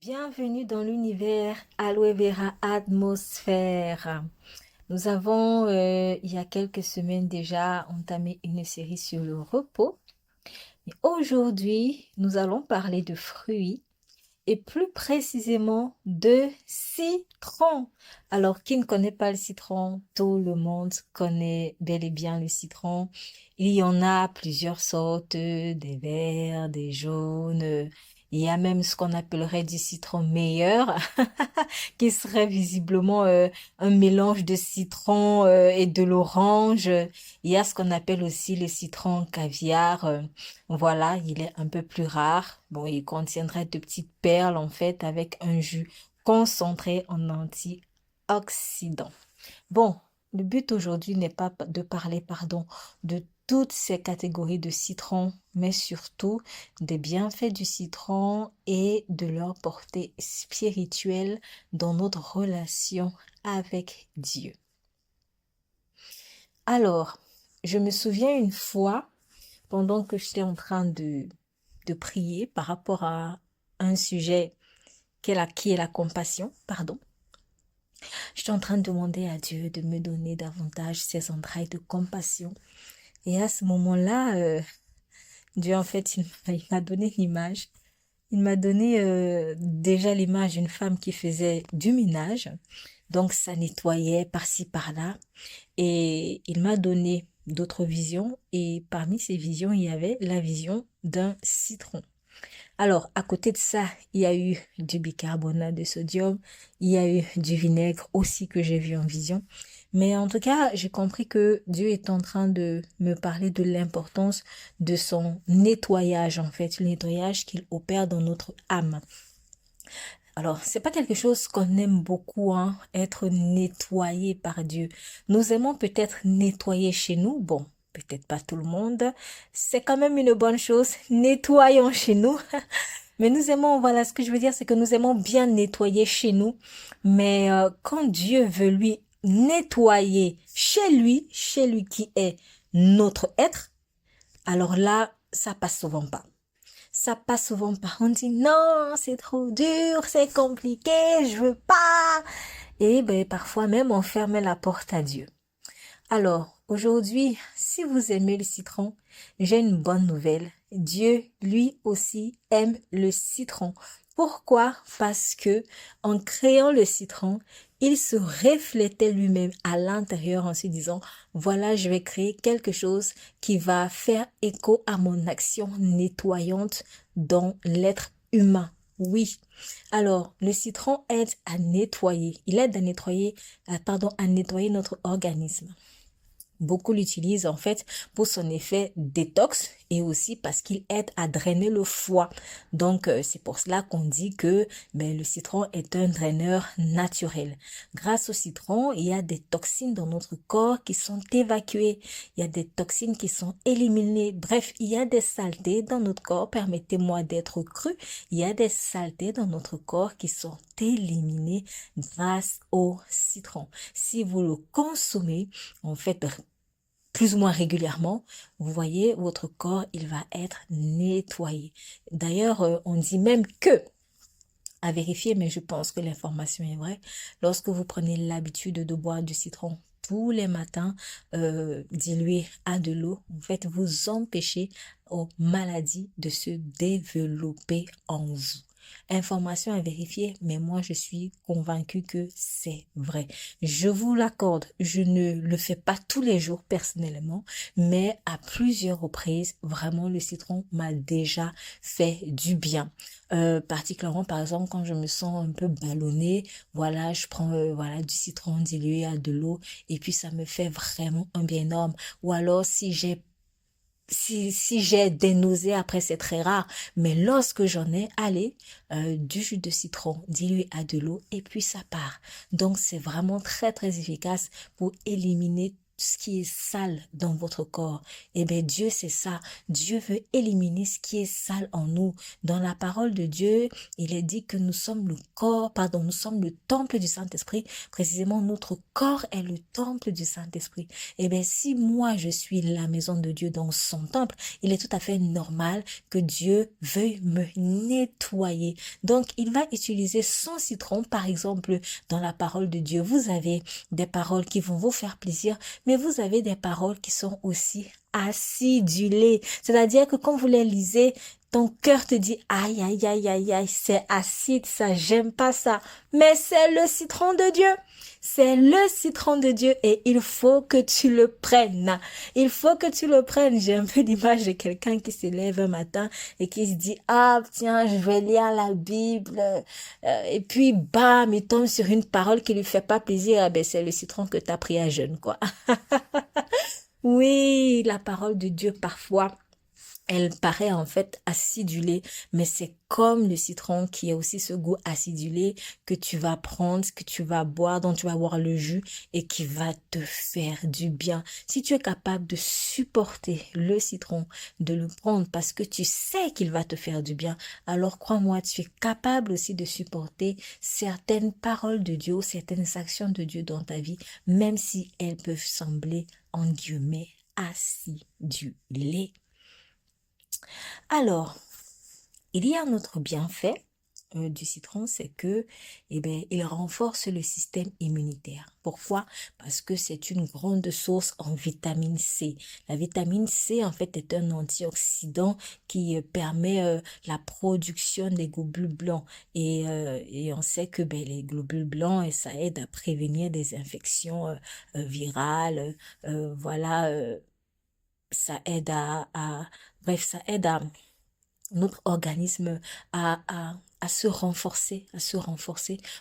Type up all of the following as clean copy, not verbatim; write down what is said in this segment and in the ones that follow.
Bienvenue dans l'univers Aloe Vera Atmosphère. Nous avons, il y a quelques semaines déjà, entamé une série sur le repos. Et aujourd'hui, nous allons parler de fruits et plus précisément de citron. Alors, qui ne connaît pas le citron? Tout le monde connaît bel et bien le citron. Il y en a plusieurs sortes, des verts, des jaunes. Il y a même ce qu'on appellerait du citron meilleur, qui serait visiblement un mélange de citron et de l'orange. Il y a ce qu'on appelle aussi le citron caviar. Voilà, il est un peu plus rare. Bon, il contiendrait de petites perles en fait avec un jus concentré en antioxydants. Bon, le but aujourd'hui n'est pas de parler, pardon, de toutes ces catégories de citron, mais surtout des bienfaits du citron et de leur portée spirituelle dans notre relation avec Dieu. Alors, je me souviens une fois, pendant que j'étais en train de prier par rapport à un sujet qui est la compassion, pardon. J'étais en train de demander à Dieu de me donner davantage ces entrailles de compassion. Et à ce moment-là, Dieu, en fait, il m'a donné l'image. Il m'a donné déjà l'image d'une femme qui faisait du ménage. Donc, ça nettoyait par-ci, par-là. Et il m'a donné d'autres visions. Et parmi ces visions, il y avait la vision d'un citron. Alors, à côté de ça, il y a eu du bicarbonate de sodium, il y a eu du vinaigre aussi que j'ai vu en vision. Mais en tout cas, j'ai compris que Dieu est en train de me parler de l'importance de son nettoyage, en fait, le nettoyage qu'il opère dans notre âme. Alors, c'est pas quelque chose qu'on aime beaucoup, hein, être nettoyé par Dieu. Nous aimons peut-être nettoyer chez nous, bon, peut-être pas tout le monde. C'est quand même une bonne chose. Nettoyons chez nous. Mais nous aimons, voilà, ce que je veux dire, c'est que nous aimons bien nettoyer chez nous. Mais quand Dieu veut lui nettoyer chez lui qui est notre être, alors là, ça passe souvent pas. Ça passe souvent pas. On dit non, c'est trop dur, c'est compliqué, je veux pas. Et ben parfois même on ferme la porte à Dieu. Alors, aujourd'hui, si vous aimez le citron, j'ai une bonne nouvelle. Dieu, lui aussi, aime le citron. Pourquoi? Parce que en créant le citron, il se reflétait lui-même à l'intérieur en se disant, voilà, je vais créer quelque chose qui va faire écho à mon action nettoyante dans l'être humain. Oui. Alors, le citron aide à nettoyer. Il aide à nettoyer, à nettoyer notre organisme. Beaucoup l'utilisent en fait pour son effet détox et aussi parce qu'il aide à drainer le foie. Donc c'est pour cela qu'on dit que le citron est un draineur naturel. Grâce au citron, il y a des toxines dans notre corps qui sont évacuées. Il y a des toxines qui sont éliminées. Bref, il y a des saletés dans notre corps. Permettez-moi d'être cru. Il y a des saletés dans notre corps qui sont éliminées grâce au citron. Si vous le consommez, en fait, plus ou moins régulièrement, vous voyez, votre corps, il va être nettoyé. D'ailleurs, on dit même que, à vérifier, mais je pense que l'information est vraie, lorsque vous prenez l'habitude de boire du citron tous les matins, dilué à de l'eau, en fait, vous empêchez aux maladies de se développer en vous. Information à vérifier, mais moi je suis convaincue que c'est vrai. Je vous l'accorde, je ne le fais pas tous les jours personnellement, mais à plusieurs reprises, vraiment le citron m'a déjà fait du bien. Particulièrement par exemple quand je me sens un peu ballonnée, voilà, je prends voilà du citron dilué à de l'eau et puis ça me fait vraiment un bien énorme. Ou alors si j'ai des nausées, après c'est très rare, mais lorsque j'en ai, allez, du jus de citron dilué à de l'eau et puis ça part. Donc c'est vraiment très très efficace pour éliminer ce qui est sale dans votre corps. Eh bien, Dieu, c'est ça. Dieu veut éliminer ce qui est sale en nous. Dans la parole de Dieu, il est dit que nous sommes nous sommes le temple du Saint-Esprit. Précisément, notre corps est le temple du Saint-Esprit. Eh bien, si moi, je suis la maison de Dieu dans son temple, il est tout à fait normal que Dieu veuille me nettoyer. Donc, il va utiliser son citron, par exemple, dans la parole de Dieu. Vous avez des paroles qui vont vous faire plaisir, mais vous avez des paroles qui sont aussi acidulées. C'est-à-dire que quand vous les lisez, ton cœur te dit, aïe, aïe, aïe, aïe, aïe, c'est acide, ça, j'aime pas ça. Mais c'est le citron de Dieu. C'est le citron de Dieu et il faut que tu le prennes. Il faut que tu le prennes. J'ai un peu l'image de quelqu'un qui se lève un matin et qui se dit, ah, tiens, je vais lire la Bible. Et puis, bam, il tombe sur une parole qui lui fait pas plaisir. Ah ben, c'est le citron que t'as pris à jeûne, quoi. Oui, la parole de Dieu, parfois, elle paraît en fait acidulée, mais c'est comme le citron qui a aussi ce goût acidulé que tu vas prendre, que tu vas boire, dont tu vas boire le jus et qui va te faire du bien. Si tu es capable de supporter le citron, de le prendre parce que tu sais qu'il va te faire du bien, alors crois-moi, tu es capable aussi de supporter certaines paroles de Dieu, certaines actions de Dieu dans ta vie, même si elles peuvent sembler, en guillemets, acidulées. Alors, il y a un autre bienfait du citron, c'est que, eh ben, il renforce le système immunitaire. Pourquoi? Parce que c'est une grande source en vitamine C. La vitamine C, en fait, est un antioxydant qui permet la production des globules blancs. Et on sait que ben, les globules blancs, et ça aide à prévenir des infections virales. Voilà, ça aide bref, ça aide à notre organisme à se renforcer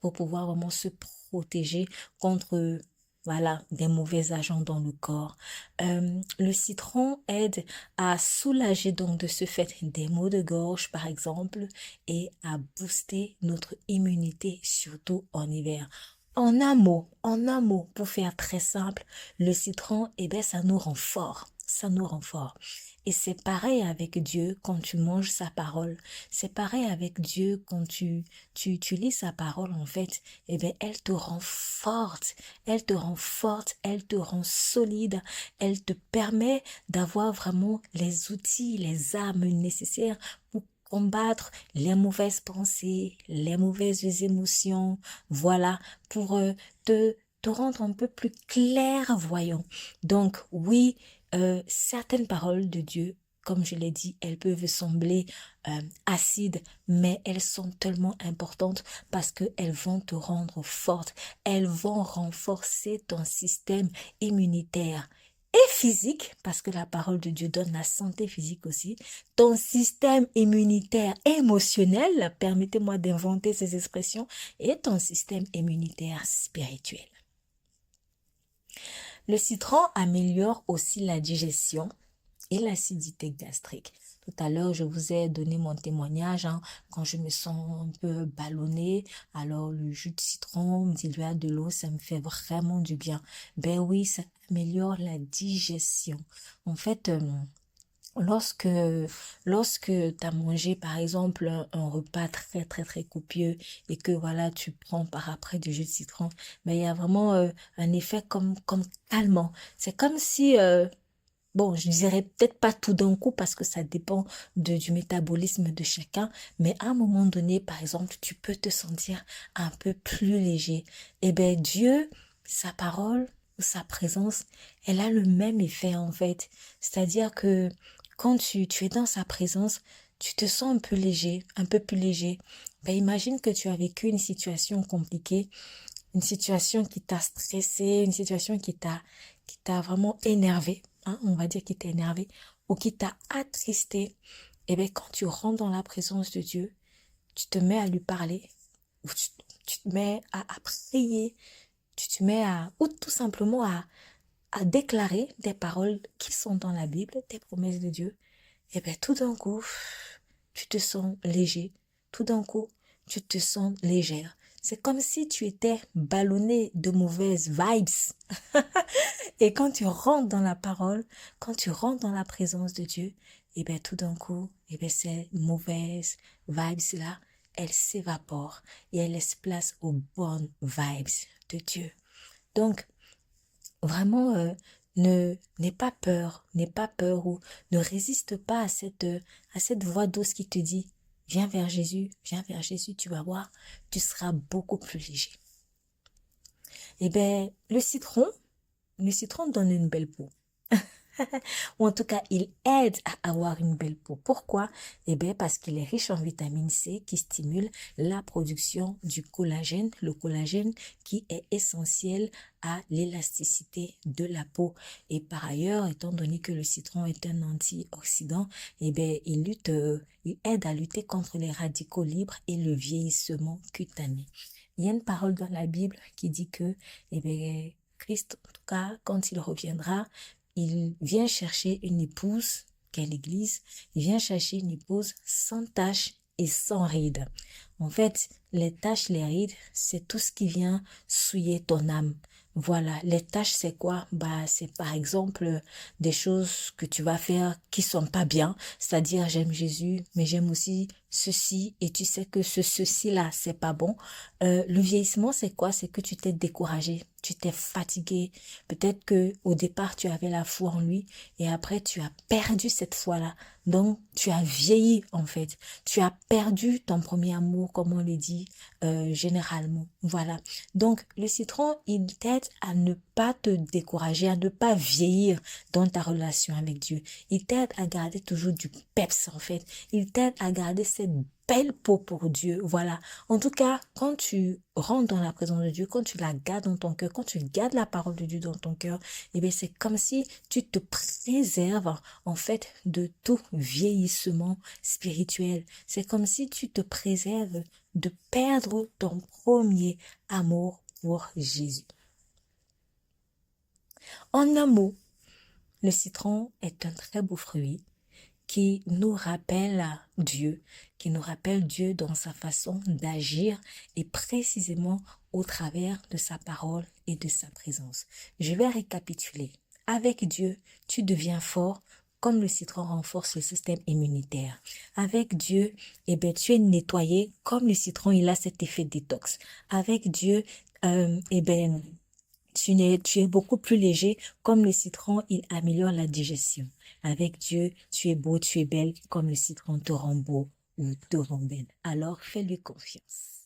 pour pouvoir vraiment se protéger contre, voilà, des mauvais agents dans le corps. Le citron aide à soulager donc de ce fait des maux de gorge, par exemple, et à booster notre immunité, surtout en hiver. En un mot, pour faire très simple, le citron, eh ben, ça nous rend fort. Ça nous rend fort. Et c'est pareil avec Dieu quand tu manges sa parole. C'est pareil avec Dieu quand tu lis sa parole, en fait. Eh bien, elle te rend forte. Elle te rend forte. Elle te rend solide. Elle te permet d'avoir vraiment les outils, les armes nécessaires pour combattre les mauvaises pensées, les mauvaises émotions. Voilà, pour te rendre un peu plus clairvoyant. Donc, oui, certaines paroles de Dieu, comme je l'ai dit, elles peuvent sembler acides, mais elles sont tellement importantes parce qu'elles vont te rendre forte. Elles vont renforcer ton système immunitaire et physique, parce que la parole de Dieu donne la santé physique aussi, ton système immunitaire émotionnel, permettez-moi d'inventer ces expressions, et ton système immunitaire spirituel. Le citron améliore aussi la digestion et l'acidité gastrique. Tout à l'heure, je vous ai donné mon témoignage, hein, quand je me sens un peu ballonnée, alors le jus de citron dilué à de l'eau, ça me fait vraiment du bien. Ben oui, ça améliore la digestion. En fait, Lorsque, lorsque tu as mangé, par exemple, un repas très, très, très copieux et que, voilà, tu prends par après du jus de citron, mais il y a vraiment un effet comme calmant. C'est comme si, bon, je dirais peut-être pas tout d'un coup parce que ça dépend du métabolisme de chacun, mais à un moment donné, par exemple, tu peux te sentir un peu plus léger. Eh bien, Dieu, sa parole, sa présence, elle a le même effet en fait. C'est-à-dire que quand tu es dans sa présence, tu te sens un peu léger, un peu plus léger. Ben, imagine que tu as vécu une situation compliquée, une situation qui t'a stressé, une situation qui t'a vraiment énervé, hein, on va dire qui t'a énervé, ou qui t'a attristé. Et bien, quand tu rentres dans la présence de Dieu, tu te mets à lui parler, ou tu te mets à prier, tu te mets ou tout simplement à déclarer des paroles qui sont dans la Bible, des promesses de Dieu. Et bien, tout d'un coup, tu te sens léger. Tout d'un coup, tu te sens légère. C'est comme si tu étais ballonné de mauvaises vibes. Et quand tu rentres dans la parole, quand tu rentres dans la présence de Dieu, et bien tout d'un coup, et bien ces mauvaises vibes-là, elles s'évaporent et elles laissent place aux bonnes vibes de Dieu. Donc, vraiment, n'aie pas peur, ou ne résiste pas à cette voix douce qui te dit, viens vers Jésus, tu vas voir, tu seras beaucoup plus léger. Eh bien, le citron donne une belle peau. Ou en tout cas, il aide à avoir une belle peau. Pourquoi? Eh bien, parce qu'il est riche en vitamine C qui stimule la production du collagène, le collagène qui est essentiel à l'élasticité de la peau. Et par ailleurs, étant donné que le citron est un antioxydant, eh bien, il aide à lutter contre les radicaux libres et le vieillissement cutané. Il y a une parole dans la Bible qui dit que, eh bien, Christ, en tout cas, quand il reviendra, il vient chercher une épouse, qu'est l'Église, il vient chercher une épouse sans tache et sans rides. En fait, les taches, les rides, c'est tout ce qui vient souiller ton âme. Voilà, les tâches, c'est quoi? Bah, c'est par exemple des choses que tu vas faire qui sont pas bien. C'est-à-dire, j'aime Jésus, mais j'aime aussi ceci, et tu sais que ceci-là, c'est pas bon. Le vieillissement, c'est quoi? C'est que tu t'es découragé, tu t'es fatigué. Peut-être que au départ, tu avais la foi en lui, et après, tu as perdu cette foi-là. Donc, tu as vieilli, en fait. Tu as perdu ton premier amour, comme on le dit généralement. Voilà. Donc, le citron, il t'aide à ne pas te décourager, à ne pas vieillir dans ta relation avec Dieu. Il t'aide à garder toujours du peps, en fait. Il t'aide à garder cette belle peau pour Dieu. Voilà. En tout cas, quand tu rentres dans la présence de Dieu, quand tu la gardes dans ton cœur, quand tu gardes la parole de Dieu dans ton cœur, eh bien, c'est comme si tu te préserves, en fait, de tout vieillissement spirituel. C'est comme si tu te préserves de perdre ton premier amour pour Jésus. En un mot, le citron est un très beau fruit qui nous rappelle Dieu, dans sa façon d'agir et précisément au travers de sa parole et de sa présence. Je vais récapituler. Avec Dieu, tu deviens fort comme le citron renforce le système immunitaire. Avec Dieu, eh bien, tu es nettoyé comme le citron, il a cet effet détox. Avec Dieu, eh bien, tu es beaucoup plus léger, comme le citron, il améliore la digestion. Avec Dieu, tu es beau, tu es belle, comme le citron te rend beau ou te rend belle. Alors, fais-lui confiance.